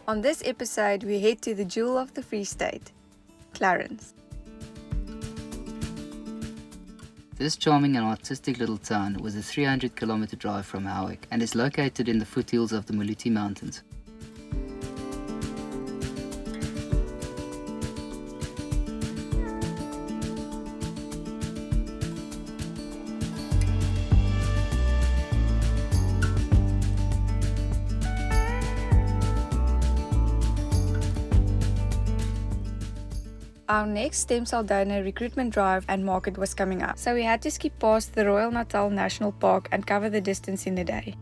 On this episode, we head to the jewel of the Free State, Clarens. This charming and artistic little town was a 300-kilometer drive from Howick and is located in the foothills of the Muluti Mountains. Our next stem cell donor recruitment drive and market was coming up, so we had to skip past the Royal Natal National Park and cover the distance in a day.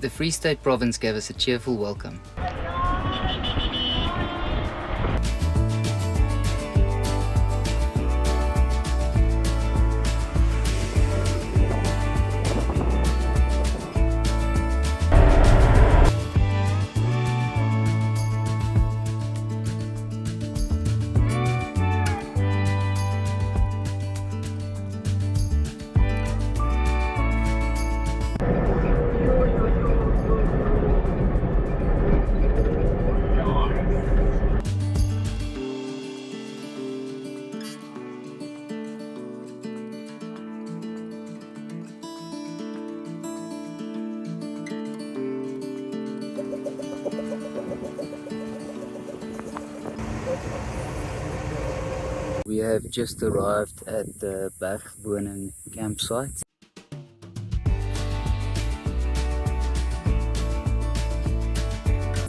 The Free State province gave us a cheerful welcome. We have just arrived at the Bergwoning campsite.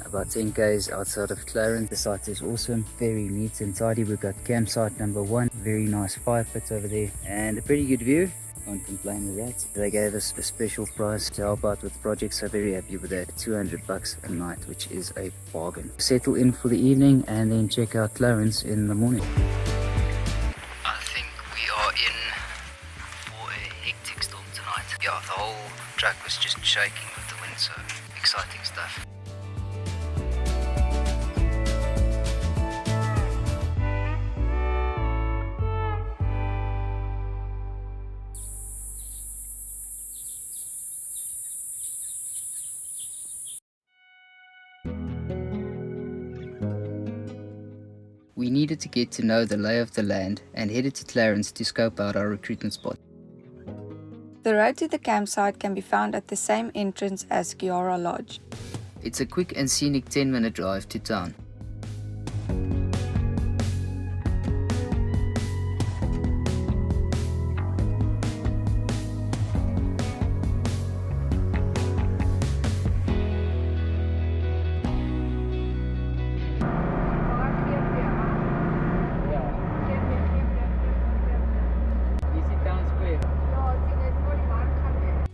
About 10 k's outside of Clarens. The site is awesome, very neat and tidy. We've got campsite number 1, very nice fire pit over there and a pretty good view. Can't complain with that. They gave us a special price to help out with the project, so very happy with that. $200 a night, which is a bargain. Settle in for the evening and then check out Clarens in the morning. I think we are in for a hectic storm tonight. Yeah, the whole truck was just shaking with the wind, so exciting stuff. We needed to get to know the lay of the land and headed to Clarens to scope out our recruitment spot. The road to the campsite can be found at the same entrance as Giara Lodge. It's a quick and scenic 10-minute drive to town.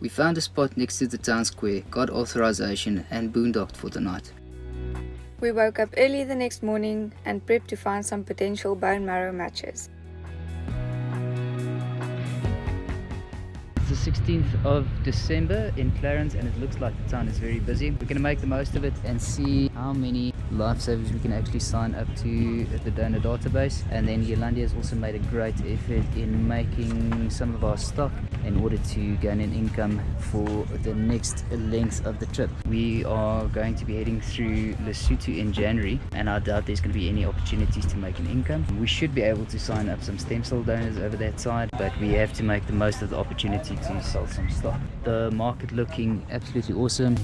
We found a spot next to the town square, got authorization and boondocked for the night. We woke up early the next morning and prepped to find some potential bone marrow matches. It's the 16th of December in Clarens and it looks like the town is very busy. We're going to make the most of it and see how many lifesavers we can actually sign up to the donor database. And then Yolandi has also made a great effort in making some of our stock in order to gain an income for the next length of the trip. We are going to be heading through Lesotho in January and I doubt there's going to be any opportunities to make an income. We should be able to sign up some stem cell donors over that side, but we have to make the most of the opportunity to sell some stock. The market looking absolutely awesome.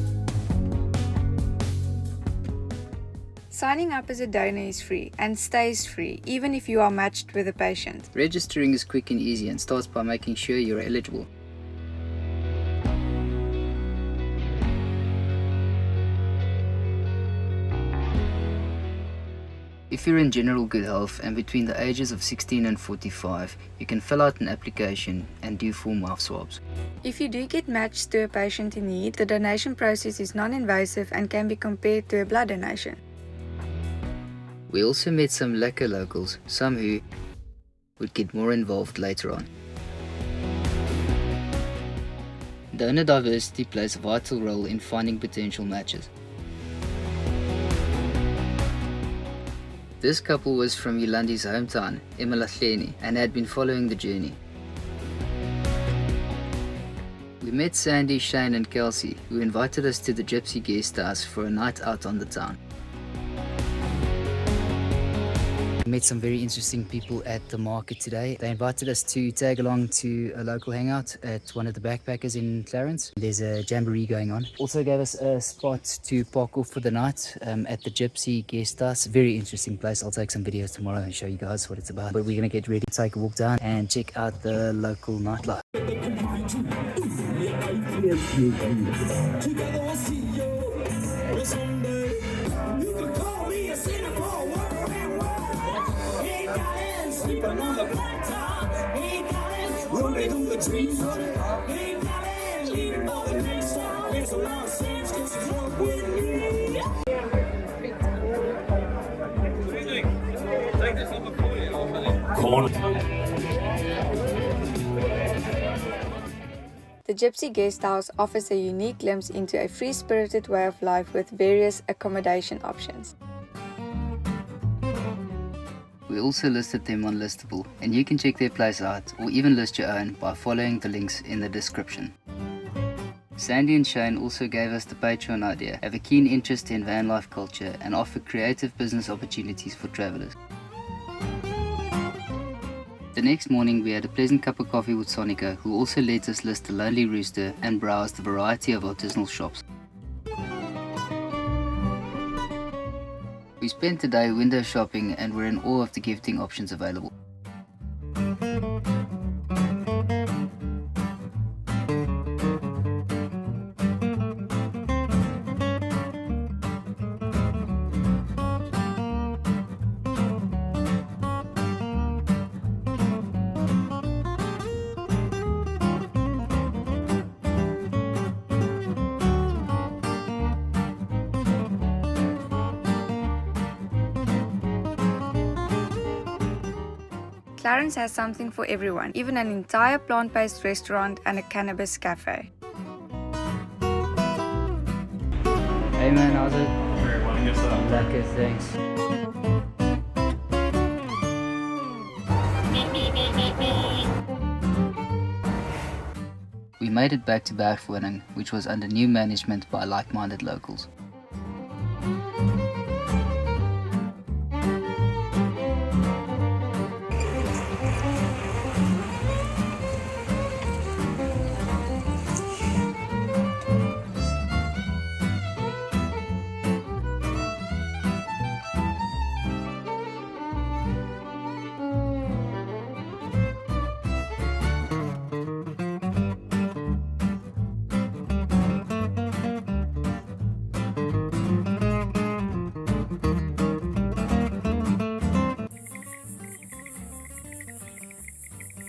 Signing up as a donor is free and stays free even if you are matched with a patient. Registering is quick and easy and starts by making sure you're eligible. If you're in general good health and between the ages of 16 and 45, you can fill out an application and do full mouth swabs. If you do get matched to a patient in need, the donation process is non-invasive and can be compared to a blood donation. We also met some lekker locals, some who would get more involved later on. Donor diversity plays a vital role in finding potential matches. This couple was from Yolandi's hometown, Emalahleni, and had been following the journey. We met Sandy, Shane and Kelsey, who invited us to the Gypsy Guest House for a night out on the town. We met some very interesting people at the market today. They invited us to tag along to a local hangout at one of the backpackers in Clarens. There's a jamboree going on. Also gave us a spot to park off for the night at the Gypsy Guest House. Very interesting place. I'll take some videos tomorrow and show you guys what it's about. But we're going to get ready to take a walk down and check out the local nightlife. The Gypsy Guest House offers a unique glimpse into a free-spirited way of life with various accommodation options. We also listed them on Listable, and you can check their place out or even list your own by following the links in the description. Sandy and Shane also gave us the Patreon idea, have a keen interest in van life culture and offer creative business opportunities for travellers. The next morning we had a pleasant cup of coffee with Sonica, who also let us list the Lonely Rooster and browse the variety of artisanal shops. We spent the day window shopping and were in awe of the gifting options available. Clarens has something for everyone, even an entire plant-based restaurant and a cannabis cafe. Hey man, how's it? Bergwoning Guest Farm. Lekker, thanks. We made it back to Bergwoning, which was under new management by like-minded locals.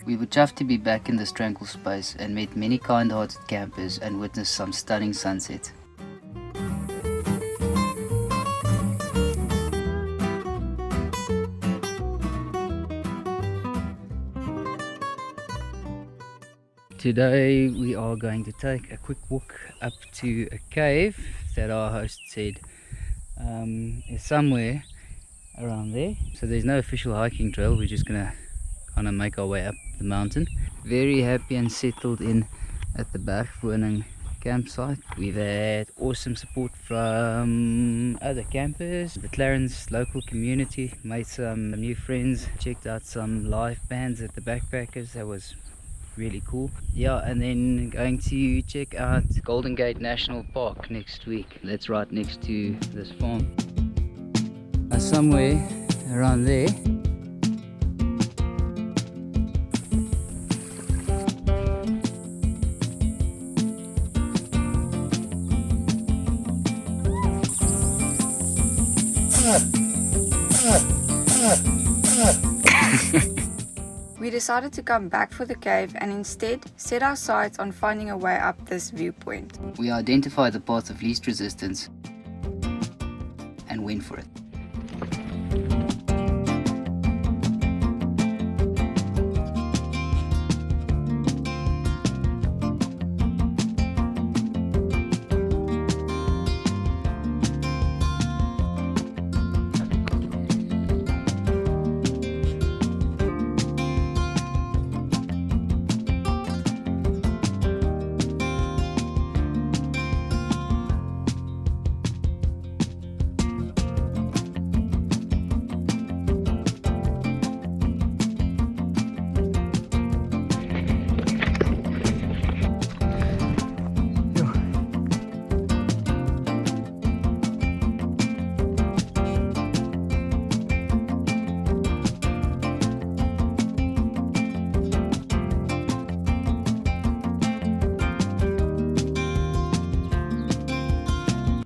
We were chuffed to be back in this tranquil space and met many kind-hearted campers and witnessed some stunning sunsets. Today we are going to take a quick walk up to a cave that our host said is somewhere around there. So there's no official hiking trail, we're just gonna kind of make our way up the mountain. Very happy and settled in at the Bergwoning campsite. We've had awesome support from other campers, the Clarens local community, made some new friends, checked out some live bands at the backpackers. That was really cool. Yeah, and then going to check out Golden Gate National Park next week. That's right next to this farm. Somewhere around there. We decided to come back for the cave and instead set our sights on finding a way up this viewpoint. We identified the path of least resistance and went for it.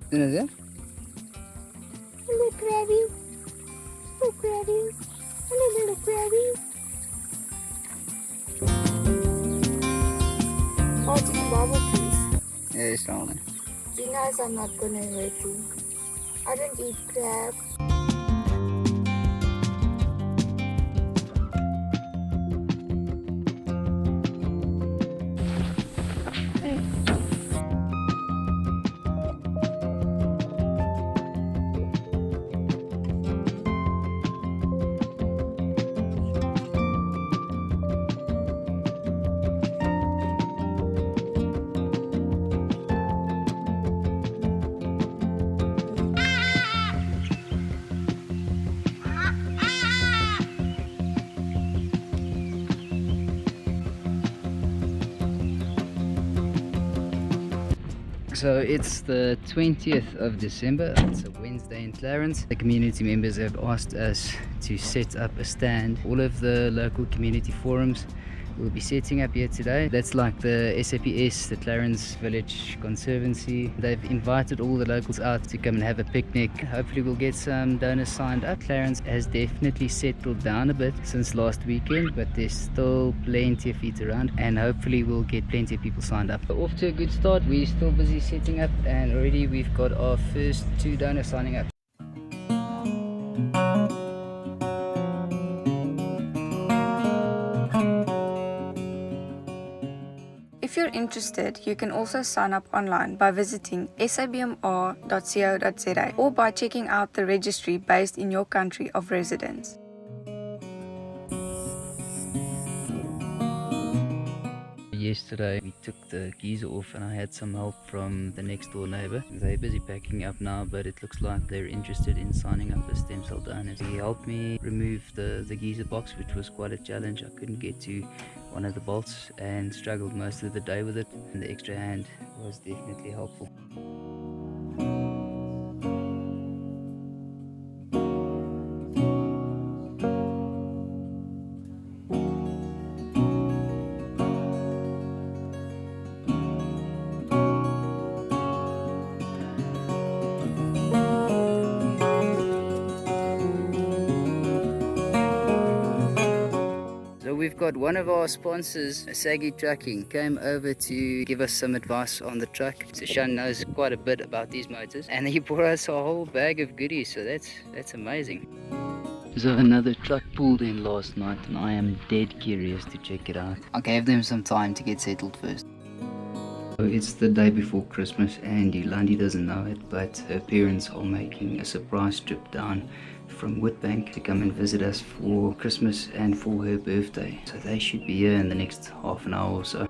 Is it? Little crabby. Little crabby. Little crabby. Oh, do you bubble, please? Yeah, it's rolling. You guys, I'm not gonna hurt you. I don't eat crab. So it's the 20th of December, it's a Wednesday in Clarens. The community members have asked us to set up a stand. All of the local community forums will be setting up here today. That's like the S1-Ep.10, the Clarens Village Conservancy. They've invited all the locals out to come and have a picnic. Hopefully we'll get some donors signed up. Clarens has definitely settled down a bit since last weekend, but there's still plenty of feet around and hopefully we'll get plenty of people signed up. Off to a good start. We're still busy setting up and already we've got our first 2 donors signing up. If you're interested, you can also sign up online by visiting sabmr.co.za or by checking out the registry based in your country of residence. Yesterday we took the geyser off and I had some help from the next door neighbor. They're busy packing up now, but it looks like they're interested in signing up as stem cell donors. He helped me remove the geyser box, which was quite a challenge. I couldn't get to one of the bolts and struggled most of the day with it, and the extra hand was definitely helpful. We've got one of our sponsors, Saggy Trucking, came over to give us some advice on the truck. So Sean knows quite a bit about these motors and he brought us a whole bag of goodies, so that's amazing. So another truck pulled in last night and I am dead curious to check it out. I gave them some time to get settled first. So it's the day before Christmas and Yolandi doesn't know it, but her parents are making a surprise trip down from Witbank to come and visit us for Christmas and for her birthday. So they should be here in the next half an hour or so.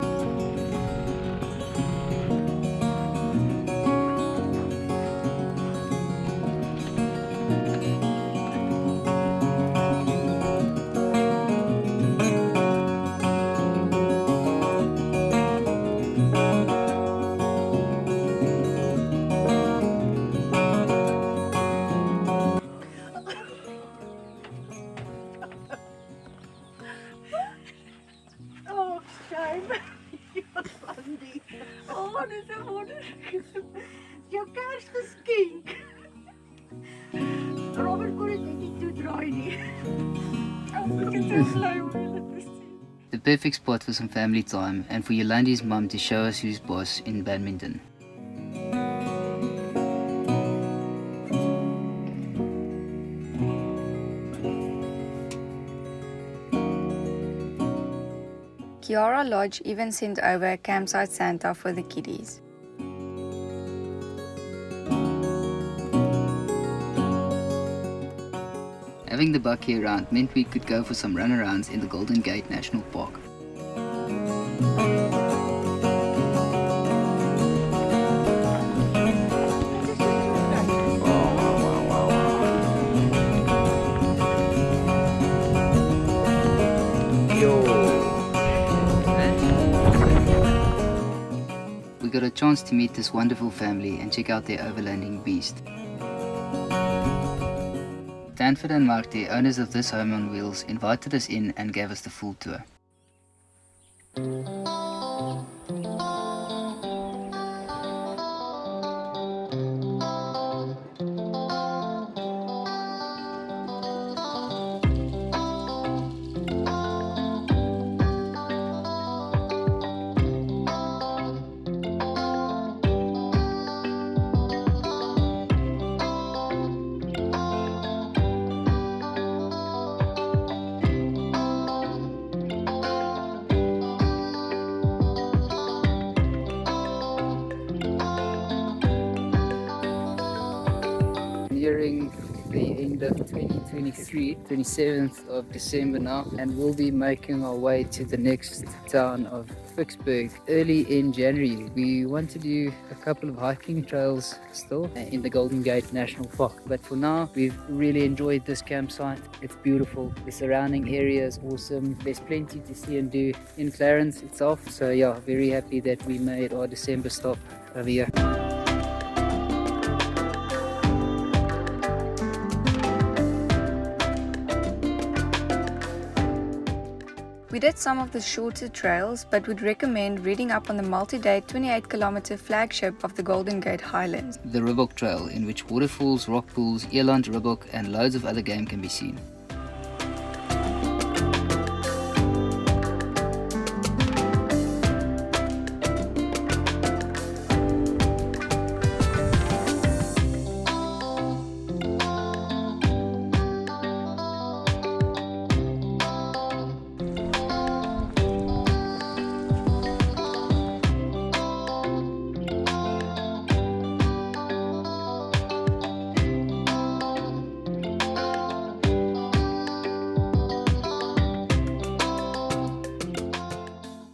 is 'n wonderlike jou Kersgeskenk. Robert kon dit net nie toedraai nie. Ek is so bly om dit te sien. The perfect spot for some family time and for Yolandi's mum to show us who's boss in badminton. Kiara Lodge even sent over a campsite Santa for the kiddies. Having the bakkie around meant we could go for some runarounds in the Golden Gate National Park. We got a chance to meet this wonderful family and check out their overlanding beast. Stanford and Mark, the owners of this home on wheels, invited us in and gave us the full tour. Nearing the end of 2023, 27th of December now, and we'll be making our way to the next town of Vicksburg early in January. We want to do a couple of hiking trails still in the Golden Gate National Park, but for now we've really enjoyed this campsite. It's beautiful, the surrounding area is awesome, there's plenty to see and do in Clarens itself, so yeah, very happy that we made our December stop over here. We did some of the shorter trails, but would recommend reading up on the multi-day 28-kilometer flagship of the Golden Gate Highlands, The Ribbok Trail, in which waterfalls, rock pools, eland, ribbok and loads of other game can be seen.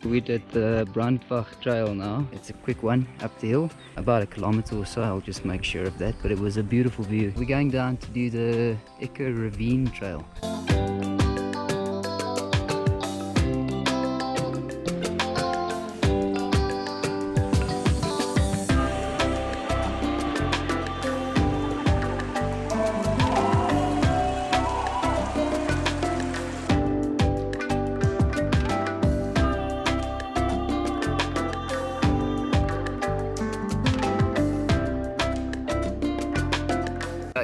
We did the Brandbach Trail now. It's a quick one up the hill, about a kilometer or so. I'll just make sure of that, but it was a beautiful view. We're going down to do the Echo Ravine Trail.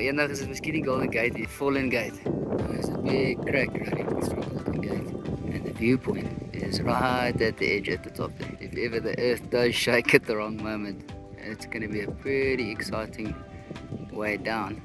Eendag is dit miskien die Golden Gate, die Fallen Gate. There's a big crack running through Golden Gate. And the viewpoint is right at the edge at the top there. If ever the earth does shake at the wrong moment, it's going to be a pretty exciting way down.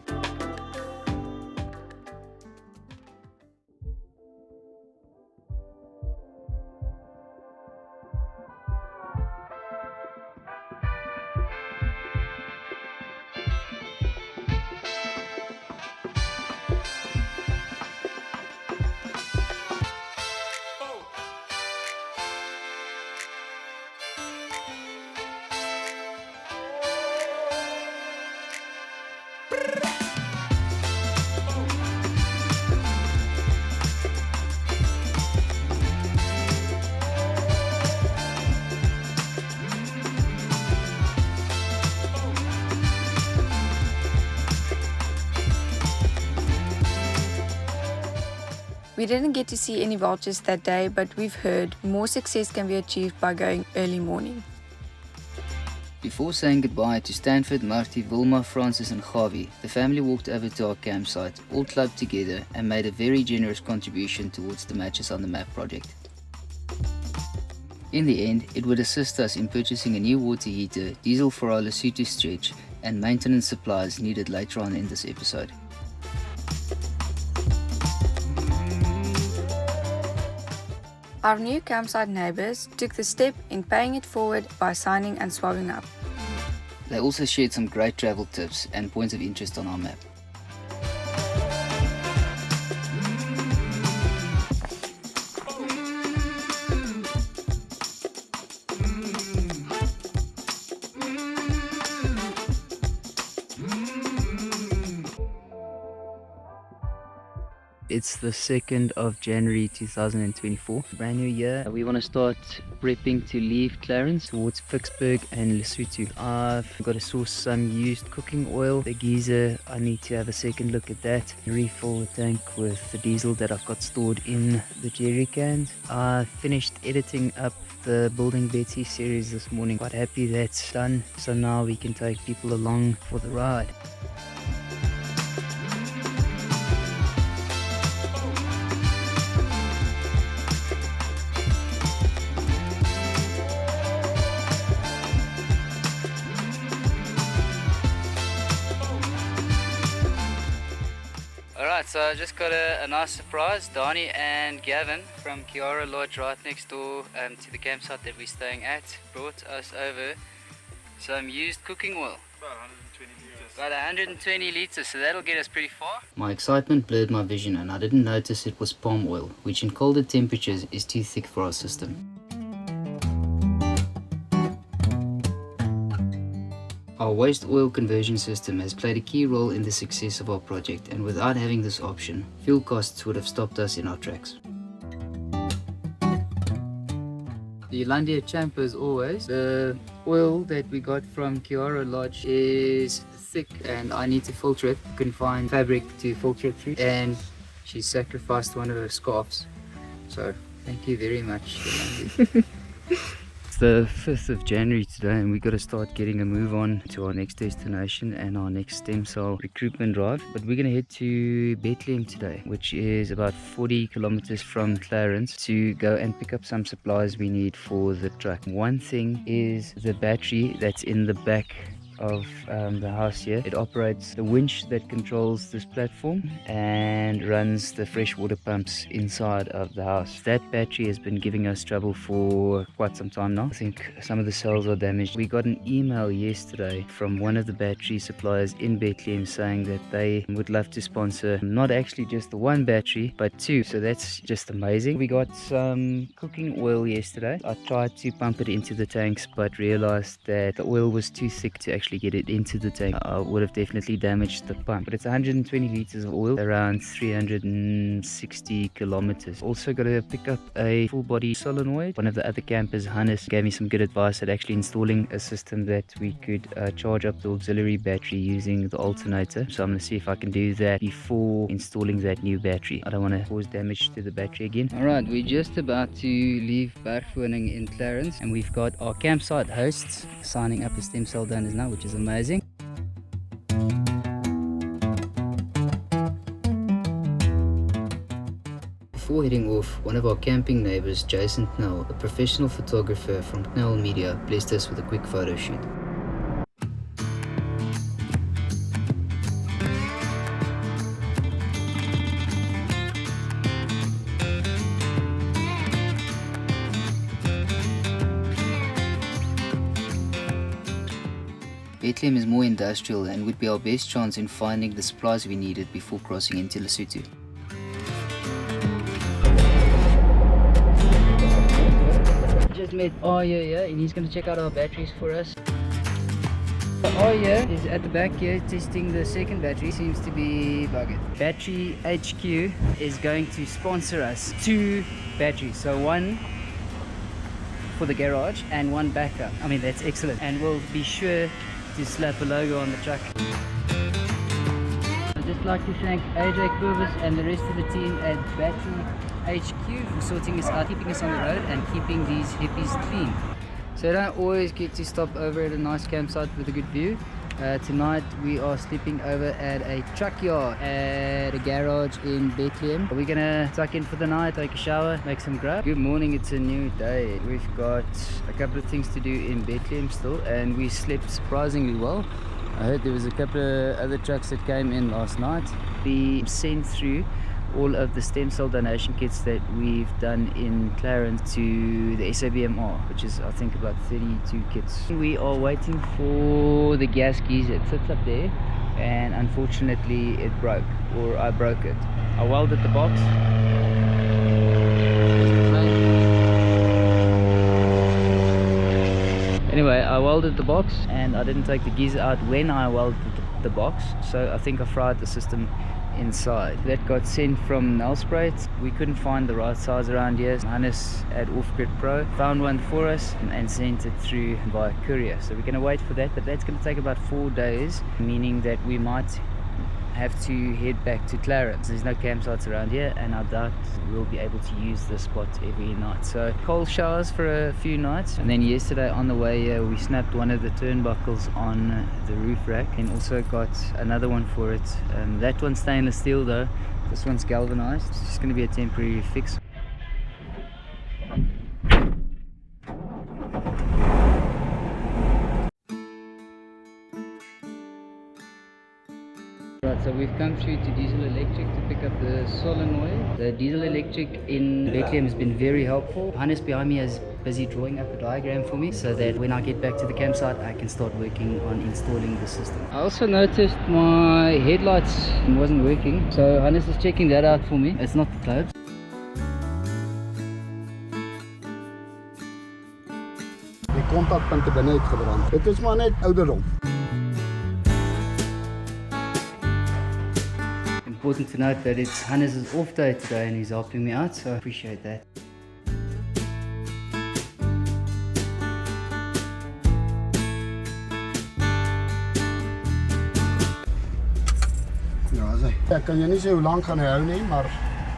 We didn't get to see any vultures that day, but we've heard more success can be achieved by going early morning. Before saying goodbye to Stanford, Marty, Vilma, Francis and Javi, the family walked over to our campsite, all clubbed together, and made a very generous contribution towards the Matches on the Map project. In the end, it would assist us in purchasing a new water heater, diesel for our Lesotho stretch, and maintenance supplies needed later on in this episode. Our new campsite neighbours took the step in paying it forward by signing and swabbing up. They also shared some great travel tips and points of interest on our map. It's the 2nd of January 2024, brand new year. We want to start prepping to leave Clarens towards Vicksburg and Lesotho. I've got to source some used cooking oil. The geyser, I need to have a second look at that. Refill the tank with the diesel that I've got stored in the jerry cans. I finished editing up the Building Betsy series this morning. Quite happy that's done. So now we can take people along for the ride. Alright, so I just got a nice surprise. Donnie and Gavin from Kiara Lodge right next door to the campsite that we're staying at brought us over some used cooking oil. About 120 litres, so that'll get us pretty far. My excitement blurred my vision and I didn't notice it was palm oil, which in colder temperatures is too thick for our system. Our waste oil conversion system has played a key role in the success of our project, and without having this option, fuel costs would have stopped us in our tracks. The Yolandi champ as always. The oil that we got from Kiara Lodge is thick and I need to filter it. Couldn't find fabric to filter it through and she sacrificed one of her scarves. So thank you very much, Yolandi. It's the 5th of January today and we got to start getting a move on to our next destination and our next stem cell recruitment drive. But we're going to head to Bethlehem today, which is about 40 kilometers from Clarens, to go and pick up some supplies we need for the truck. One thing is the battery that's in the back of the house here. It operates the winch that controls this platform and runs the freshwater pumps inside of the house. That battery has been giving us trouble for quite some time now. I think some of the cells are damaged. We got an email yesterday from one of the battery suppliers in Bethlehem saying that they would love to sponsor not actually just the one battery but two, so that's just amazing. We got some cooking oil yesterday. I tried to pump it into the tanks but realized that the oil was too thick to actually get it into the tank. I would have definitely damaged the pump, but it's 120 liters of oil, around 360 kilometers. Also got to pick up a full body solenoid. One of the other campers, Hannes, gave me some good advice at actually installing a system that we could charge up the auxiliary battery using the alternator. So I'm going to see if I can do that before installing that new battery. I don't want to cause damage to the battery again. Alright, we're just about to leave Bergwoning in Clarens and we've got our campsite hosts signing up as stem cell donors now, which is amazing. Before heading off, one of our camping neighbours, Jason Knell, a professional photographer from Knell Media, blessed us with a quick photo shoot. Bethlehem is more industrial and would be our best chance in finding the supplies we needed before crossing into Lesotho. Just met Arya here and he's going to check out our batteries for us. Arya is at the back here testing the second battery, seems to be buggered. Battery HQ is going to sponsor us 2 batteries, so one for the garage and one backup. I mean, that's excellent, and we'll be sure to slap a logo on the truck. I'd just like to thank AJ Purvis and the rest of the team at Battery HQ for sorting us out, keeping us on the road and keeping these hippies clean. So you don't always get to stop over at a nice campsite with a good view. Tonight we are sleeping over at a truck yard at a garage in Bethlehem. We're gonna tuck in for the night, take a shower, make some grub. Good morning, it's a new day. We've got a couple of things to do in Bethlehem still, and we slept surprisingly well. I heard there was a couple of other trucks that came in last night. We sent through all of the stem cell donation kits that we've done in Clarens to the SABMR, which is I think about 32 kits. We are waiting for the gas geyser. It sits up there and unfortunately it broke, or I broke it. I welded the box. Anyway, I welded the box and I didn't take the geyser out when I welded the box, so I think I fried the system inside. That got sent from Nelspruit. We couldn't find the right size around here. Hannes at Off-Grid Pro found one for us and sent it through by courier. So we're going to wait for that, but that's going to take about 4 days, meaning that we might have to head back to Clarens. There's no campsites around here and I doubt we'll be able to use this spot every night. So cold showers for a few nights, and then yesterday on the way here we snapped one of the turnbuckles on the roof rack and also got another one for it. That one's stainless steel though, this one's galvanized. It's just going to be a temporary fix. Right, so we've come through to diesel electric to pick up the solenoid. The diesel electric in Bethlehem has been very helpful. Hannes behind me is busy drawing up a diagram for me so that when I get back to the campsite I can start working on installing the system. I also noticed my headlights wasn't working, so Hannes is checking that out for me. It's not the globes. Die kontakpunte binne uitgebrand. Dit is maar net ouderdom. Important to note that it's Hannes' off day today and he's helping me out, so I appreciate that. Ja, ek kan jy nie sê hoe lank gaan hy hou nie, maar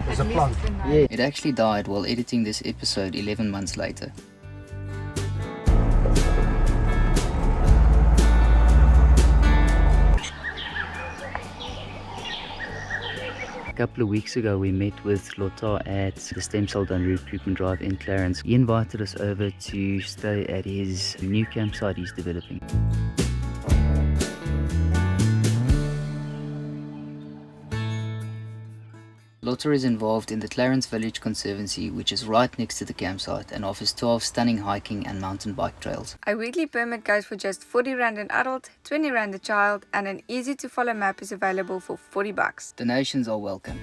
dis 'n plan. Yeah. It actually died while editing this episode 11 months later. A couple of weeks ago we met with Lothar at the Stem Cell Donor Recruitment Drive in Clarens. He invited us over to stay at his new campsite he's developing. Lothar is involved in the Clarens Village Conservancy, which is right next to the campsite and offers 12 stunning hiking and mountain bike trails. A weekly permit goes for just 40 Rand an adult, 20 Rand a child, and an easy to follow map is available for 40 bucks. Donations are welcome.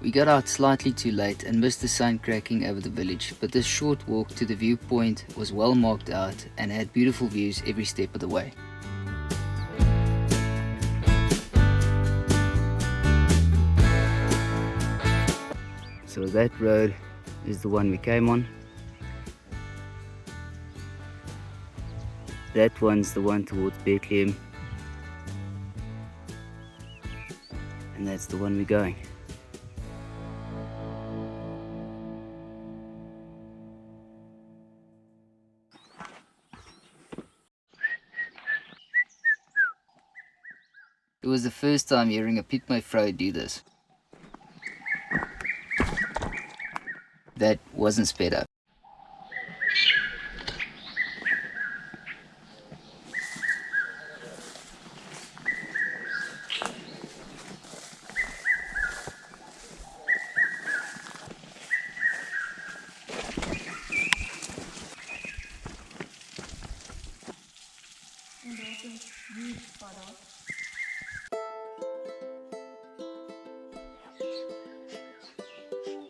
We got out slightly too late and missed the sun cracking over the village, but this short walk to the viewpoint was well marked out and had beautiful views every step of the way. So that road is the one we came on. That one's the one towards Bethlehem. And that's the one we're going. It was the first time hearing a pitmouth do this. That wasn't sped up.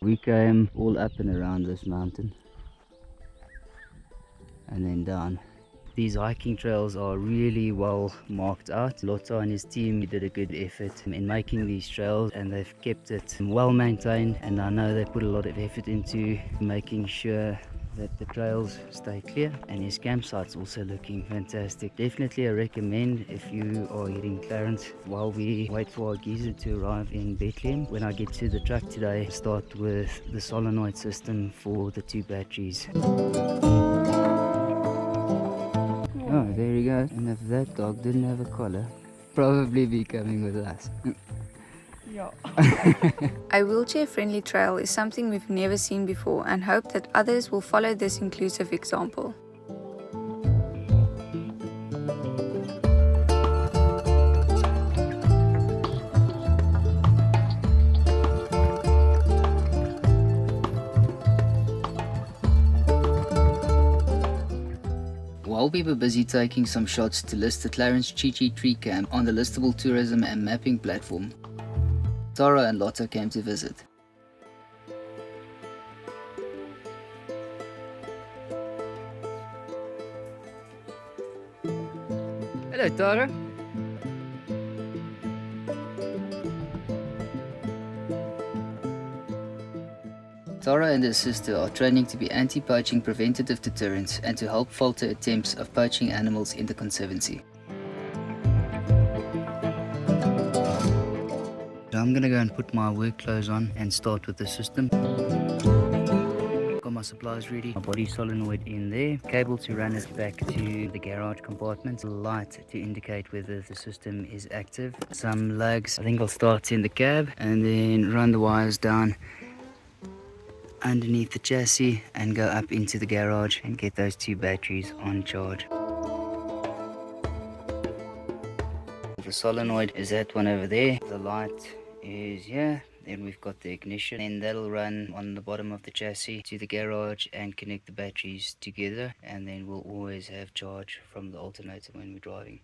We came all up and around this mountain and then down. These hiking trails are really well marked out. Lothar and his team did a good effort in making these trails and they've kept it well maintained, and I know they put a lot of effort into making sure that the trails stay clear, and his campsite's also looking fantastic. Definitely I recommend if you are hitting Clarens while we wait for our geezer to arrive in Bethlehem. When I get to the truck today, start with the solenoid system for the 2 batteries. Oh, there he goes. And if that dog didn't have a collar, probably be coming with us. Yeah. A wheelchair-friendly trail is something we've never seen before and hope that others will follow this inclusive example. While we were busy taking some shots to list the Clarens Chi-Chi Tree Camp on the listable tourism and mapping platform, Tara and Lotta came to visit. Hello, Tara. Tara and her sister are training to be anti-poaching preventative deterrents and to help falter attempts of poaching animals in the Conservancy. So I'm gonna go and put my work clothes on and start with the system. Got my supplies ready, my body solenoid in there, cable to run it back to the garage compartment, light to indicate whether the system is active, some lugs. I think I'll start in the cab and then run the wires down underneath the chassis and go up into the garage and get those 2 batteries on charge. The solenoid is that one over there, the light is here, then we've got the ignition, and that'll run on the bottom of the chassis to the garage and connect the batteries together, and then we'll always have charge from the alternator when we're driving.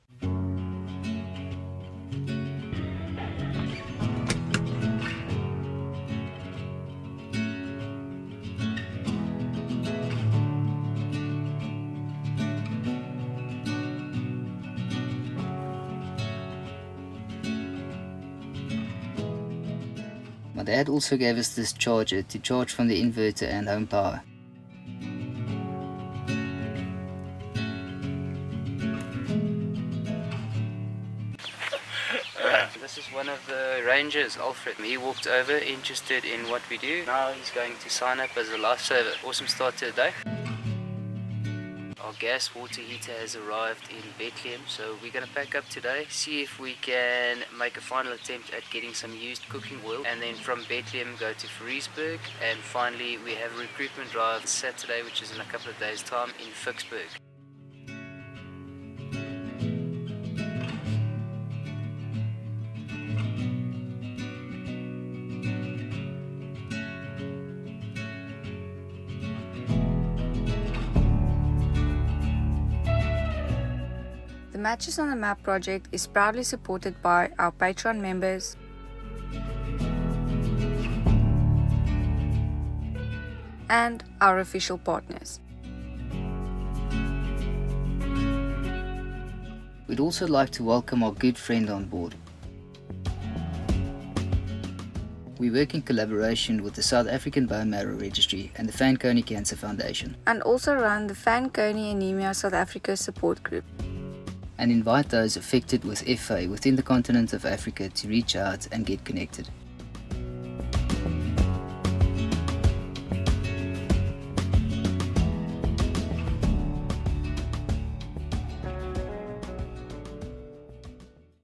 My dad also gave us this charger to charge from the inverter and home power. This is one of the rangers, Alfred. He walked over interested in what we do. Now he's going to sign up as a lifesaver. Awesome start to the day. Our gas water heater has arrived in Bethlehem, so we're going to pack up today, see if we can make a final attempt at getting some used cooking oil, and then from Bethlehem go to Flourished, and finally we have a recruitment drive Saturday, which is in a couple of days time, in Vicksburg. The Matches on the Map project is proudly supported by our Patreon members, and our official partners. We'd also like to welcome our good friend on board. We work in collaboration with the South African Bone Marrow Registry and the Fanconi Cancer Foundation, and also run the Fanconi Anaemia South Africa support group, and invite those affected with FA within the continent of Africa to reach out and get connected.